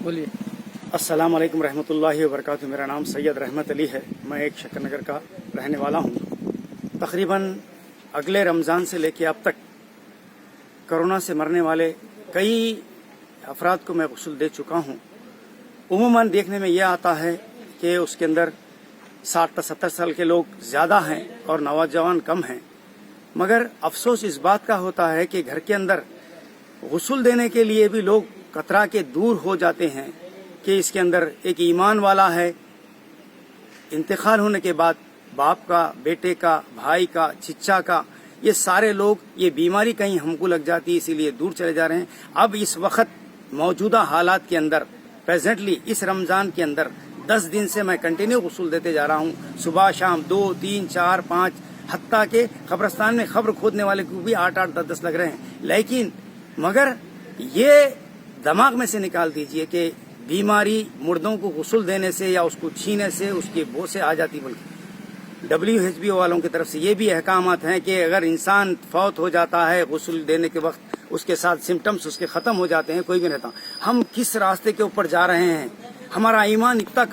بولیے. السلام علیکم رحمۃ اللہ وبرکاتہ. میرا نام سید رحمت علی ہے. میں ایک شکر نگر کا رہنے والا ہوں. تقریباً اگلے رمضان سے لے کے اب تک کرونا سے مرنے والے کئی افراد کو میں غسل دے چکا ہوں. عموماً دیکھنے میں یہ آتا ہے کہ اس کے اندر 60 تا 70 سال کے لوگ زیادہ ہیں اور نوجوان کم ہیں. مگر افسوس اس بات کا ہوتا ہے کہ گھر کے اندر غسل دینے کے لیے بھی لوگ کترا کے دور ہو جاتے ہیں کہ اس کے اندر ایک ایمان والا ہے. انتقال ہونے کے بعد باپ کا، بیٹے کا، بھائی کا، چچا کا، یہ سارے لوگ یہ بیماری کہیں ہم کو لگ جاتی ہے، اسی لیے دور چلے جا رہے ہیں. اب اس وقت موجودہ حالات کے اندر پریزنٹلی اس رمضان کے اندر 10 دن سے میں کنٹینیو غسل دیتے جا رہا ہوں. صبح شام 2 3 4 5 حتیٰ کہ قبرستان میں قبر کھودنے والے کو بھی 8 8 10 10 لگ رہے ہیں. لیکن مگر یہ دماغ میں سے نکال دیجئے کہ بیماری مردوں کو غسل دینے سے یا اس کو چھینے سے اس کے بو سے آ جاتی. بلکہ WHO والوں کی طرف سے یہ بھی احکامات ہیں کہ اگر انسان فوت ہو جاتا ہے غسل دینے کے وقت اس کے ساتھ سمٹمز اس کے ختم ہو جاتے ہیں، کوئی بھی رہتا. ہم کس راستے کے اوپر جا رہے ہیں؟ ہمارا ایمان اتنا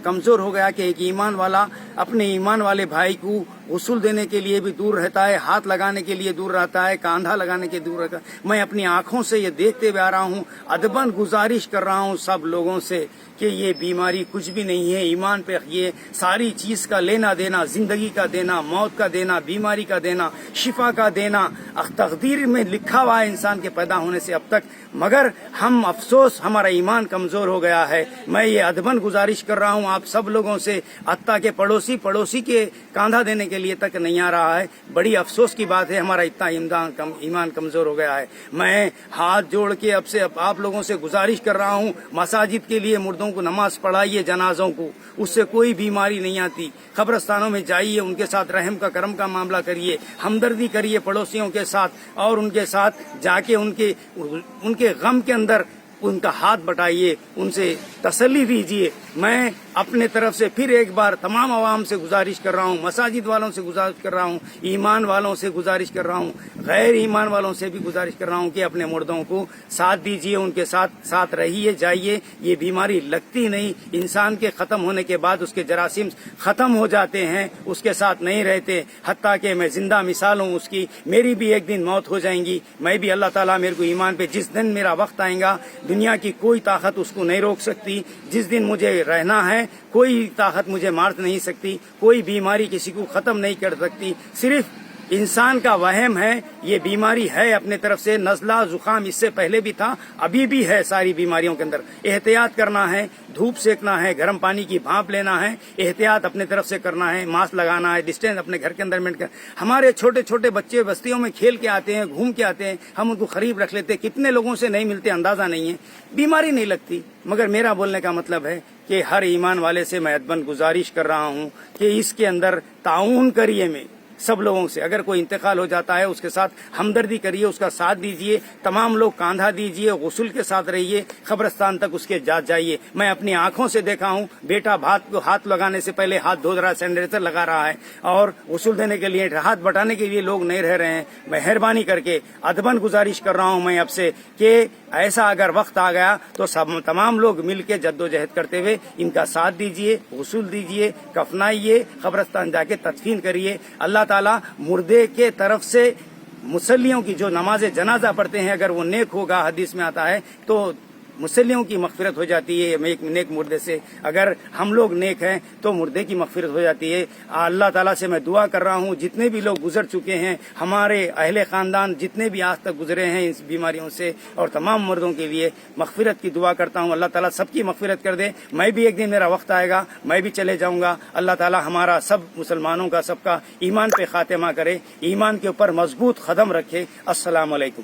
کمزور ہو گیا کہ ایک ایمان والا اپنے ایمان والے بھائی کو غسل دینے کے لیے بھی دور رہتا ہے، ہاتھ لگانے کے لیے دور رہتا ہے، کاندھا لگانے کے دور رہتا ہے. میں اپنی آنکھوں سے یہ دیکھتے ہوئے آ رہا ہوں. ادباً گزارش کر رہا ہوں سب لوگوں سے کہ یہ بیماری کچھ بھی نہیں ہے. ایمان پہ یہ ساری چیز کا لینا دینا، زندگی کا دینا، موت کا دینا، بیماری کا دینا، شفا کا دینا تقدیر میں لکھا ہوا ہے انسان کے پیدا ہونے سے اب تک. مگر ہم افسوس ہمارا ایمان کمزور ہو گیا ہے. میں یہ ادباً گزارش کر رہا ہوں آپ سب لوگوں سے، حتیٰ کہ پڑوسی کے کاندھا دینے کے لیے تک نہیں آ رہا ہے. بڑی افسوس کی بات ہے، ہمارا اتنا ایمان کمزور ہو گیا ہے. میں ہاتھ جوڑ کے اب سے آپ لوگوں سے گزارش کر رہا ہوں، مساجد کے لیے مردوں کو نماز پڑھائیے، جنازوں کو، اس سے کوئی بیماری نہیں آتی. قبرستانوں میں جائیے، ان کے ساتھ رحم کا کرم کا معاملہ کریے، ہمدردی کریے پڑوسیوں کے ساتھ، اور ان کے ساتھ جا کے ان کے غم کے اندر ان کا ہاتھ بٹائیے، ان سے تسلی دیجیے. میں اپنے طرف سے پھر ایک بار تمام عوام سے گزارش کر رہا ہوں، مساجد والوں سے گزارش کر رہا ہوں، ایمان والوں سے گزارش کر رہا ہوں، غیر ایمان والوں سے بھی گزارش کر رہا ہوں کہ اپنے مردوں کو ساتھ دیجیے، ان کے ساتھ رہیے، جائیے. یہ بیماری لگتی نہیں. انسان کے ختم ہونے کے بعد اس کے جراثیم ختم ہو جاتے ہیں، اس کے ساتھ نہیں رہتے. حتیٰ کہ میں زندہ مثال ہوں اس کی. میری بھی ایک دن موت ہو جائیں گی. میں بھی اللہ تعالیٰ میرے کو ایمان پہ جس دن میرا وقت آئے گا، دنیا کی کوئی طاقت اس کو نہیں روک سکتی. جس دن مجھے رہنا ہے کوئی طاقت مجھے مار نہیں سکتی، کوئی بیماری کسی کو ختم نہیں کر سکتی. صرف انسان کا وہم ہے. یہ بیماری ہے اپنے طرف سے. نزلہ زکام اس سے پہلے بھی تھا، ابھی بھی ہے. ساری بیماریوں کے اندر احتیاط کرنا ہے، دھوپ سیکنا ہے، گرم پانی کی بھانپ لینا ہے، احتیاط اپنے طرف سے کرنا ہے، ماسک لگانا ہے، ڈسٹینس اپنے گھر کے اندر مینٹ کر. ہمارے چھوٹے چھوٹے بچے بستیوں میں کھیل کے آتے ہیں، گھوم کے آتے ہیں، ہم ان کو قریب رکھ لیتے. کتنے لوگوں سے نہیں ملتے اندازہ نہیں ہے، بیماری نہیں لگتی. مگر میرا بولنے کا مطلب ہے کہ ہر ایمان والے سے میں ادباً گزارش کر رہا ہوں کہ اس کے اندر تعاون کریے. میں سب لوگوں سے، اگر کوئی انتقال ہو جاتا ہے اس کے ساتھ ہمدردی کریے، اس کا ساتھ دیجیے. تمام لوگ کاندھا دیجیے، غسل کے ساتھ رہیے، قبرستان تک اس کے جائیے. میں اپنی آنکھوں سے دیکھا ہوں، بیٹا بھات کو ہاتھ لگانے سے پہلے ہاتھ دھو رہا ہے، سینیٹائزر لگا رہا ہے، اور غسل دینے کے لیے ہاتھ بٹانے کے لیے لوگ نہیں رہ رہے ہیں. مہربانی کر کے ادباً گزارش کر رہا ہوں میں اب سے کہ ایسا اگر وقت آ گیا تو تمام لوگ مل کے جدوجہد کرتے ہوئے ان کا ساتھ دیجیے، غسل دیجیے، کفنائیے، قبرستان جا کے تدفین کریے. اللہ تعالیٰ مردے کے طرف سے مصلیوں کی جو نماز جنازہ پڑھتے ہیں، اگر وہ نیک ہوگا، حدیث میں آتا ہے، تو مصلیوں کی مغفرت ہو جاتی ہے ایک نیک مردے سے. اگر ہم لوگ نیک ہیں تو مردے کی مغفرت ہو جاتی ہے. اللہ تعالیٰ سے میں دعا کر رہا ہوں جتنے بھی لوگ گزر چکے ہیں، ہمارے اہل خاندان جتنے بھی آج تک گزرے ہیں اس بیماریوں سے، اور تمام مردوں کے لیے مغفرت کی دعا کرتا ہوں. اللہ تعالیٰ سب کی مغفرت کر دے. میں بھی ایک دن میرا وقت آئے گا، میں بھی چلے جاؤں گا. اللہ تعالیٰ ہمارا سب مسلمانوں کا سب کا ایمان پہ خاتمہ کرے، ایمان کے اوپر مضبوط قدم رکھے. السلام علیکم.